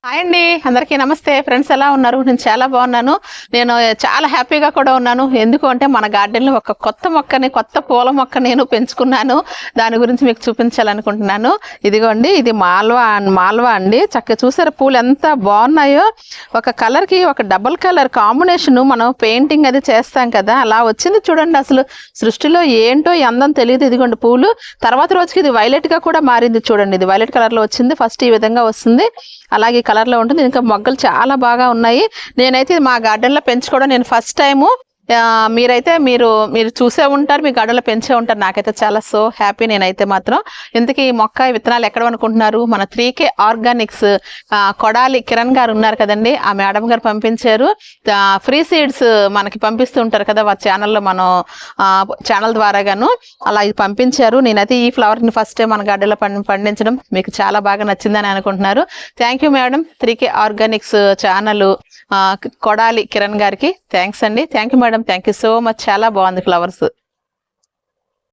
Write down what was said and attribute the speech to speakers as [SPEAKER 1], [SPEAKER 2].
[SPEAKER 1] Hi అండి, అందరికీ నమస్తే. ఫ్రెండ్స్ ఎలా ఉన్నారు? నేను చాలా బాగున్నాను. నేను చాలా హ్యాపీగా కూడా ఉన్నాను. ఎందుకు అంటే మన గార్డెన్లో ఒక కొత్త పూల మొక్క నేను పెంచుకున్నాను. దాని గురించి మీకు చూపించాలనుకుంటున్నాను. ఇదిగోండి, ఇది మాల్వా అండి. చక్కగా చూసారా పూలు ఎంత బాగున్నాయో. ఒక కలర్కి ఒక డబుల్ కలర్ కాంబినేషన్ మనం పెయింటింగ్ అది చేస్తాం కదా, అలా వచ్చింది చూడండి. అసలు సృష్టిలో ఏంటో ఈ అందం తెలియదు. ఇదిగోండి పూలు. తర్వాత రోజుకి ఇది వైలెట్గా కూడా మారింది చూడండి. ఇది వైలెట్ కలర్లో వచ్చింది. ఫస్ట్ ఈ విధంగా వస్తుంది, అలాగే కలర్లో ఉంటుంది. ఇంకా మొగ్గలు చాలా బాగా ఉన్నాయి. నేనైతే మా గార్డెన్లో పెంచుకోవడం నేను ఫస్ట్ టైము. మీరైతే మీరు చూసే ఉంటారు, మీ గార్డెన్లో పెంచే ఉంటారు. నాకైతే చాలా సో హ్యాపీ. నేనైతే మాత్రం ఇంతకీ ఈ మొక్క విత్తనాలు ఎక్కడ అనుకుంటున్నారు? మన 3K ఆర్గానిక్స్ కొడాలి కిరణ్ గారు ఉన్నారు కదండి, ఆ మేడం గారు పంపించారు. ఫ్రీ సీడ్స్ మనకి పంపిస్తూ ఉంటారు కదా వారి ఛానల్లో, మనం ఛానల్ ద్వారాగాను అలా ఇది పంపించారు. నేనైతే ఈ ఫ్లవర్ని ఫస్ట్ టైం మన గార్డెన్లో పండించడం మీకు చాలా బాగా నచ్చిందని అనుకుంటున్నారు. Thank you madam. 3K Organics channel Kodali Kiran గారికి థ్యాంక్స్ అండి. Thank you madam, thank you so much. చాలా బాగుంది ఫ్లవర్స్.